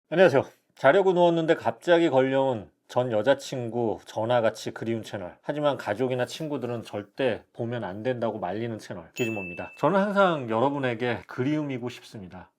안녕하세요. 자려고 누웠는데 갑자기 걸려온 전 여자친구 전화같이 그리운 채널. 하지만 가족이나 친구들은 절대 보면 안 된다고 말리는 채널. 기준모입니다. 저는 항상 여러분에게 그리움이고 싶습니다.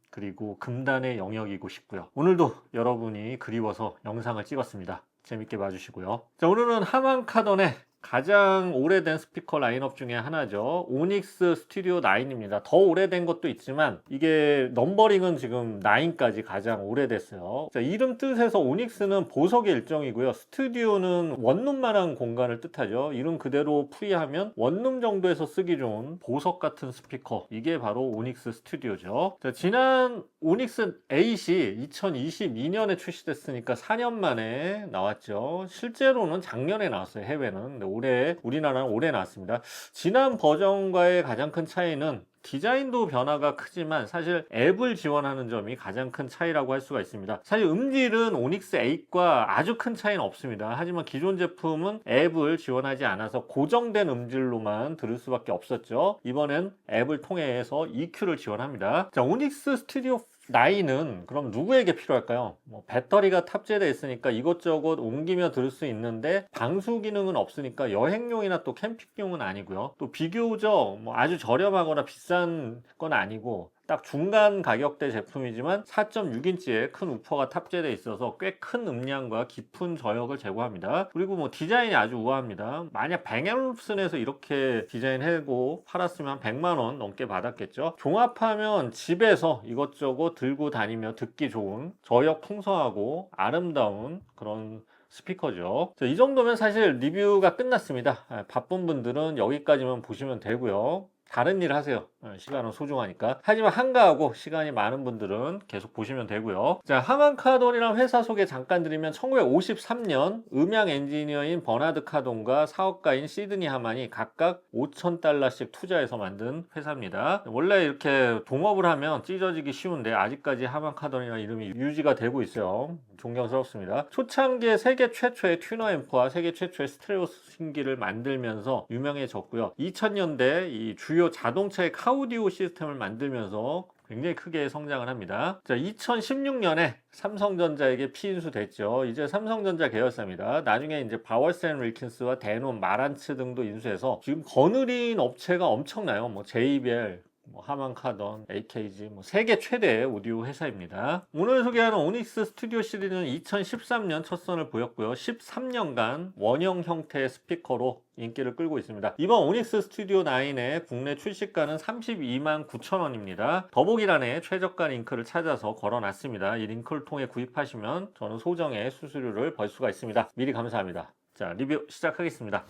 그리고 금단의 영역이고 싶고요. 오늘도 여러분이 그리워서 영상을 찍었습니다. 재밌게 봐주시고요. 자, 오늘은 하만카던의 가장 오래된 스피커 라인업 중에 하나죠. 오닉스 스튜디오 9입니다. 더 오래된 것도 있지만 이게 넘버링은 지금 9까지 가장 오래됐어요. 자, 이름 뜻에서 오닉스는 보석의 일종이고요. 스튜디오는 원룸만한 공간을 뜻하죠. 이름 그대로 풀이하면 원룸 정도에서 쓰기 좋은 보석 같은 스피커. 이게 바로 오닉스 스튜디오죠. 자, 지난 오닉스 8이 2022년에 출시됐으니까 4년 만에 나왔죠. 실제로는 작년에 나왔어요. 해외는. 올해, 우리나라는 올해 나왔습니다. 지난 버전과의 가장 큰 차이는 디자인도 변화가 크지만 사실 앱을 지원하는 점이 가장 큰 차이라고 할 수가 있습니다. 사실 음질은 오닉스 8과 아주 큰 차이는 없습니다. 하지만 기존 제품은 앱을 지원하지 않아서 고정된 음질로만 들을 수밖에 없었죠. 이번엔 앱을 통해서 EQ를 지원합니다. 자, 오닉스 스튜디오 9은 그럼 누구에게 필요할까요? 배터리가 탑재되어 있으니까 이것저것 옮기며 들을 수 있는데 방수 기능은 없으니까 여행용이나 또 캠핑용은 아니고요. 또 비교적 아주 저렴하거나 비싼 건 아니고 딱 중간 가격대 제품이지만 4.6인치의 큰 우퍼가 탑재되어 있어서 꽤 큰 음량과 깊은 저역을 제공합니다. 그리고 디자인이 아주 우아합니다. 만약 뱅앤올ufsen에서 이렇게 디자인하고 팔았으면 100만원 넘게 받았겠죠. 종합하면 집에서 이것저것 들고 다니며 듣기 좋은 저역 풍성하고 아름다운 그런 스피커죠. 자, 이 정도면 사실 리뷰가 끝났습니다. 바쁜 분들은 여기까지만 보시면 되고요. 다른 일 하세요. 시간은 소중하니까. 하지만 한가하고 시간이 많은 분들은 계속 보시면 되고요. 자, 하만카돈이라는 회사 소개 잠깐 드리면 1953년 음향 엔지니어인 버나드 카돈과 사업가인 시드니 하만이 각각 5,000달러씩 투자해서 만든 회사입니다. 원래 이렇게 동업을 하면 찢어지기 쉬운데 아직까지 하만카돈이라는 이름이 유지가 되고 있어요. 존경스럽습니다. 초창기에 세계 최초의 튜너 앰프와 세계 최초의 스테레오 신기를 만들면서 유명해졌고요. 2000년대 이 주요 자동차의 카우디오 시스템을 만들면서 굉장히 크게 성장을 합니다. 자, 2016년에 삼성전자에게 피인수 됐죠. 이제 삼성전자 계열사입니다. 나중에 이제 바월센 윌킨스와 데논, 마란츠 등도 인수해서 지금 거느린 업체가 엄청나요. JBL, 하만카던, AKG, 세계 최대의 오디오 회사입니다. 오늘 소개하는 오닉스 스튜디오 시리즈는 2013년 첫 선을 보였고요. 13년간 원형 형태의 스피커로 인기를 끌고 있습니다. 이번 오닉스 스튜디오 9의 국내 출시가는 32만 9천 원입니다. 더보기란에 최저가 링크를 찾아서 걸어놨습니다. 이 링크를 통해 구입하시면 저는 소정의 수수료를 벌 수가 있습니다. 미리 감사합니다. 자, 리뷰 시작하겠습니다.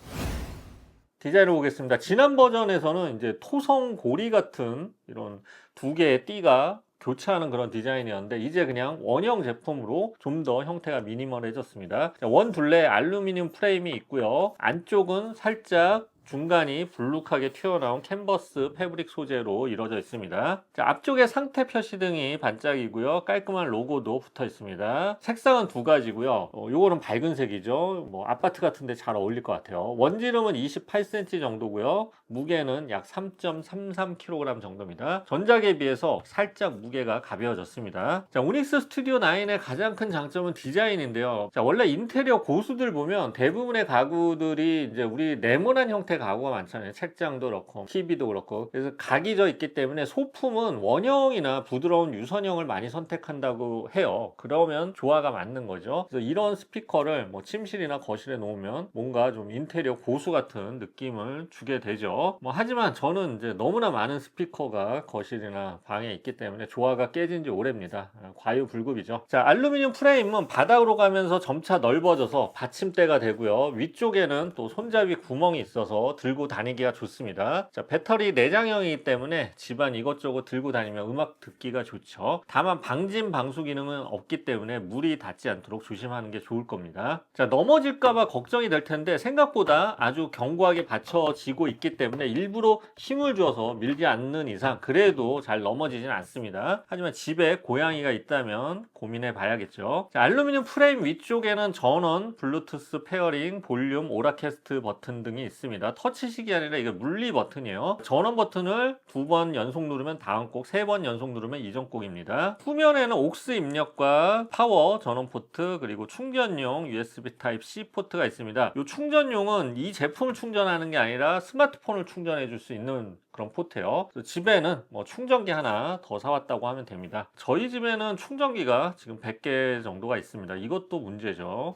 디자인을 보겠습니다. 지난 버전에서는 이제 토성 고리 같은 이런 두 개의 띠가 교차하는 그런 디자인이었는데 이제 그냥 원형 제품으로 좀 더 형태가 미니멀해졌습니다. 원 둘레 알루미늄 프레임이 있고요. 안쪽은 살짝 중간이 불룩하게 튀어나온 캔버스 패브릭 소재로 이루어져 있습니다. 자, 앞쪽에 상태 표시등이 반짝이고요. 깔끔한 로고도 붙어 있습니다. 색상은 두 가지고요. 요거는 밝은 색이죠. 아파트 같은데 잘 어울릴 것 같아요. 원지름은 28cm 정도고요. 무게는 약 3.33kg 정도입니다. 전작에 비해서 살짝 무게가 가벼워졌습니다. 자, 오닉스 스튜디오 9의 가장 큰 장점은 디자인인데요. 자, 원래 인테리어 고수들 보면 대부분의 가구들이 이제 우리 네모난 형태 가구가 많잖아요. 책장도 그렇고 TV도 그렇고. 그래서 각이 져 있기 때문에 소품은 원형이나 부드러운 유선형을 많이 선택한다고 해요. 그러면 조화가 맞는 거죠. 그래서 이런 스피커를 침실이나 거실에 놓으면 뭔가 좀 인테리어 고수 같은 느낌을 주게 되죠. 하지만 저는 이제 너무나 많은 스피커가 거실이나 방에 있기 때문에 조화가 깨진 지 오래입니다. 과유불급이죠. 자, 알루미늄 프레임은 바닥으로 가면서 점차 넓어져서 받침대가 되고요. 위쪽에는 또 손잡이 구멍이 있어서 들고 다니기가 좋습니다. 자, 배터리 내장형이기 때문에 집안 이것저것 들고 다니면 음악 듣기가 좋죠. 다만 방진 방수 기능은 없기 때문에 물이 닿지 않도록 조심하는 게 좋을 겁니다. 자, 넘어질까봐 걱정이 될 텐데 생각보다 아주 견고하게 받쳐지고 있기 때문에 때문에 일부러 힘을 줘서 밀지 않는 이상 그래도 잘 넘어지진 않습니다. 하지만 집에 고양이가 있다면 고민해 봐야겠죠. 자, 알루미늄 프레임 위쪽에는 전원, 블루투스 페어링, 볼륨, 오라캐스트 버튼 등이 있습니다. 터치식이 아니라 이게 물리 버튼이에요. 전원 버튼을 2번 연속 누르면 다음 곡, 3번 연속 누르면 이전 곡입니다. 후면에는 옥스 입력과 파워 전원 포트 그리고 충전용 USB Type-C 포트가 있습니다. 이 충전용은 이 제품을 충전하는 게 아니라 스마트폰을 충전해 줄 수 있는 그런 포트예요. 집에는 뭐 충전기 하나 더 사왔다고 하면 됩니다. 저희 집에는 충전기가 지금 100개 정도가 있습니다. 이것도 문제죠.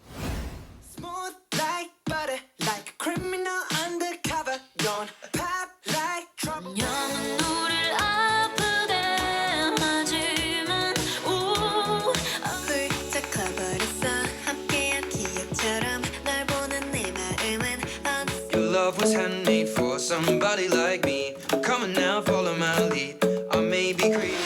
Smooth like butter, like a criminal undercover. Don't pop like trouble. 영은 우릴 아프게 하지만 훌쩍 커버렸어. 함께한 기억처럼 널 보는 내 마음은 어느새 Your love was handmade for somebody like me. Come on now, follow my lead. I may be crazy.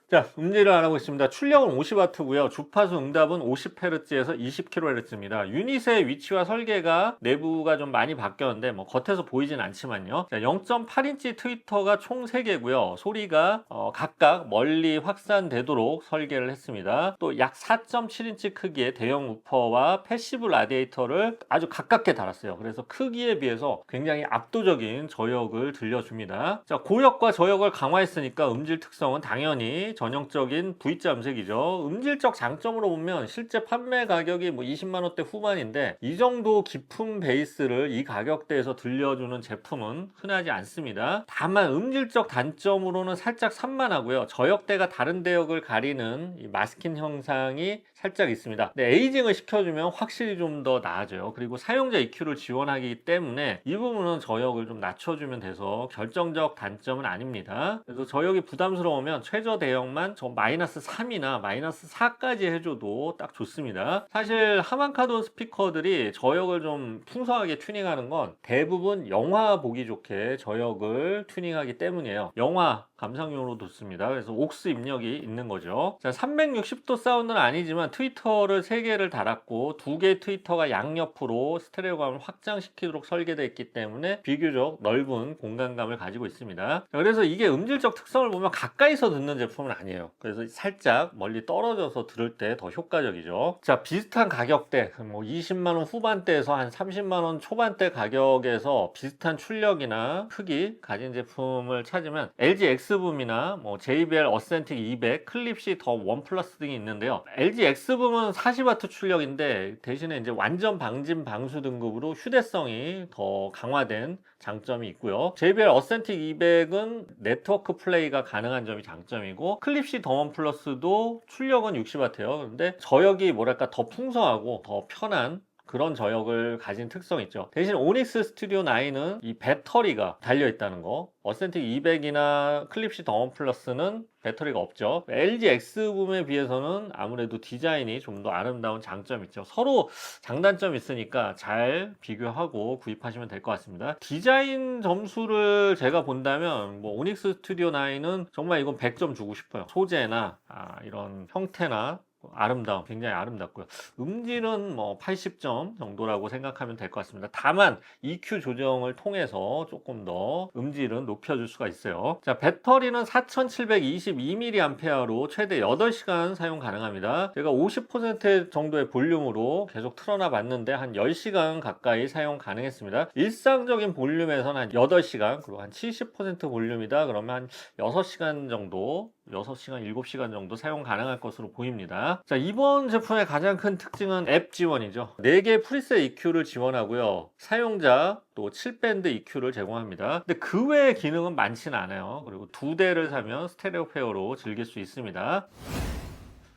자, 음질을 알아보고 있습니다. 출력은 50W고요. 주파수 응답은 50Hz에서 20kHz입니다. 유닛의 위치와 설계가 내부가 좀 많이 바뀌었는데 뭐 겉에서 보이진 않지만요. 자, 0.8인치 트위터가 총 3개고요. 소리가 각각 멀리 확산되도록 설계를 했습니다. 또 약 4.7인치 크기의 대형 우퍼와 패시브 라디에이터를 아주 가깝게 달았어요. 그래서 크기에 비해서 굉장히 압도적인 저역을 들려줍니다. 자, 고역과 저역을 강화했으니까 음질 특성은 당연히 전형적인 V자 음색이죠. 음질적 장점으로 보면 실제 판매 가격이 뭐 20만 원대 후반인데 이 정도 깊은 베이스를 이 가격대에서 들려주는 제품은 흔하지 않습니다. 다만 음질적 단점으로는 살짝 산만하고요. 저역대가 다른 대역을 가리는 이 마스킹 형상이 살짝 있습니다. 근데 에이징을 시켜주면 확실히 좀 더 나아져요. 그리고 사용자 EQ를 지원하기 때문에 이 부분은 저역을 좀 낮춰주면 돼서 결정적 단점은 아닙니다. 그래서 저역이 부담스러우면 최저 대역만 저 마이너스 3이나 마이너스 4까지 해줘도 딱 좋습니다. 사실 하만카돈 스피커들이 저역을 좀 풍성하게 튜닝하는 건 대부분 영화 보기 좋게 저역을 튜닝하기 때문이에요. 영화 감상용으로 좋습니다. 그래서 옥스 입력이 있는 거죠. 자, 360도 사운드는 아니지만 트위터를 3개를 달았고 2개의 트위터가 양옆으로 스테레오감을 확장시키도록 설계되어 있기 때문에 비교적 넓은 공간감을 가지고 있습니다. 자, 그래서 이게 음질적 특성을 보면 가까이서 듣는 제품은 아니에요. 그래서 살짝 멀리 떨어져서 들을 때 더 효과적이죠. 자, 비슷한 가격대 뭐 20만원 후반대에서 한 30만원 초반대 가격에서 비슷한 출력이나 크기 가진 제품을 찾으면 LG X붐이나 뭐 JBL 어센틱 200, 클립시 더 원 플러스 등이 있는데요. LG X붐은 40W 출력인데 대신에 이제 완전 방진 방수 등급으로 휴대성이 더 강화된 장점이 있고요. JBL 어센틱 200은 네트워크 플레이가 가능한 점이 장점이고 클립시 더 원 플러스도 출력은 60W예요. 근데 저역이 뭐랄까 더 풍성하고 더 편한 그런 저역을 가진 특성이 있죠. 대신 오닉스 스튜디오 9은 이 배터리가 달려있다는 거, 어센틱 200이나 클립시 더 원 플러스는 배터리가 없죠. LG X붐에 비해서는 아무래도 디자인이 좀 더 아름다운 장점이 있죠. 서로 장단점이 있으니까 잘 비교하고 구입하시면 될 것 같습니다. 디자인 점수를 제가 본다면 뭐 오닉스 스튜디오 9은 정말 이건 100점 주고 싶어요. 소재나 이런 형태나 아름다움, 굉장히 아름답고요. 음질은 뭐 80점 정도라고 생각하면 될 것 같습니다. 다만 EQ 조정을 통해서 조금 더 음질은 높여줄 수가 있어요. 자, 배터리는 4722mAh로 최대 8시간 사용 가능합니다. 제가 50% 정도의 볼륨으로 계속 틀어놔 봤는데 한 10시간 가까이 사용 가능했습니다. 일상적인 볼륨에서는 한 8시간, 그리고 한 70% 볼륨이다 그러면 한 6시간 정도 6시간, 7시간 정도 사용 가능할 것으로 보입니다. 자, 이번 제품의 가장 큰 특징은 앱 지원이죠. 4개 프리셋 EQ를 지원하고요. 사용자 또 7밴드 EQ를 제공합니다. 근데 그 외의 기능은 많지는 않아요. 그리고 2대를 사면 스테레오 페어로 즐길 수 있습니다.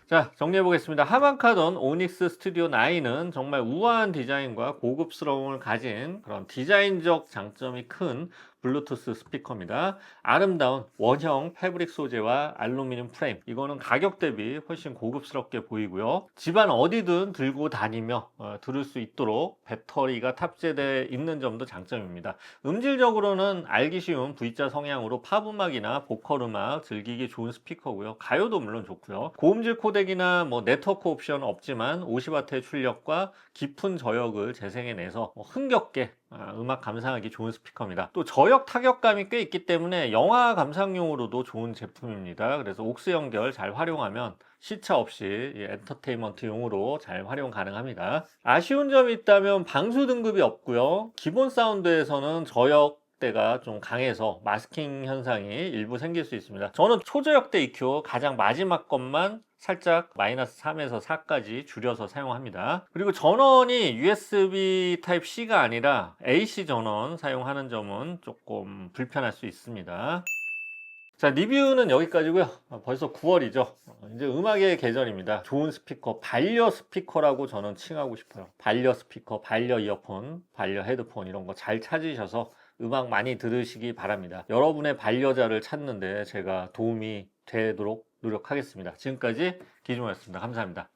자, 정리해 보겠습니다. 하만카돈 오닉스 스튜디오 9은 정말 우아한 디자인과 고급스러움을 가진 그런 디자인적 장점이 큰 블루투스 스피커입니다. 아름다운 원형 패브릭 소재와 알루미늄 프레임. 이거는 가격 대비 훨씬 고급스럽게 보이고요. 집안 어디든 들고 다니며 들을 수 있도록 배터리가 탑재되어 있는 점도 장점입니다. 음질적으로는 알기 쉬운 V자 성향으로 팝 음악이나 보컬 음악 즐기기 좋은 스피커고요. 가요도 물론 좋고요. 고음질 코덱이나 네트워크 옵션은 없지만 50W의 출력과 깊은 저역을 재생해내서 흥겹게 음악 감상하기 좋은 스피커입니다. 또 저역 타격감이 꽤 있기 때문에 영화 감상용으로도 좋은 제품입니다. 그래서 옥스 연결 잘 활용하면 시차 없이 엔터테인먼트용으로 잘 활용 가능합니다. 아쉬운 점이 있다면 방수 등급이 없고요. 기본 사운드에서는 저역대가 좀 강해서 마스킹 현상이 일부 생길 수 있습니다. 저는 초저역대 EQ 가장 마지막 것만 살짝 마이너스 3에서 4까지 줄여서 사용합니다. 그리고 전원이 USB Type-C가 아니라 AC 전원 사용하는 점은 조금 불편할 수 있습니다. 자, 리뷰는 여기까지고요. 벌써 9월이죠. 이제 음악의 계절입니다. 좋은 스피커, 반려 스피커라고 저는 칭하고 싶어요. 반려 스피커, 반려 이어폰, 반려 헤드폰 이런 거 잘 찾으셔서 음악 많이 들으시기 바랍니다. 여러분의 반려자를 찾는데 제가 도움이 되도록 노력하겠습니다. 지금까지 기준호였습니다. 감사합니다.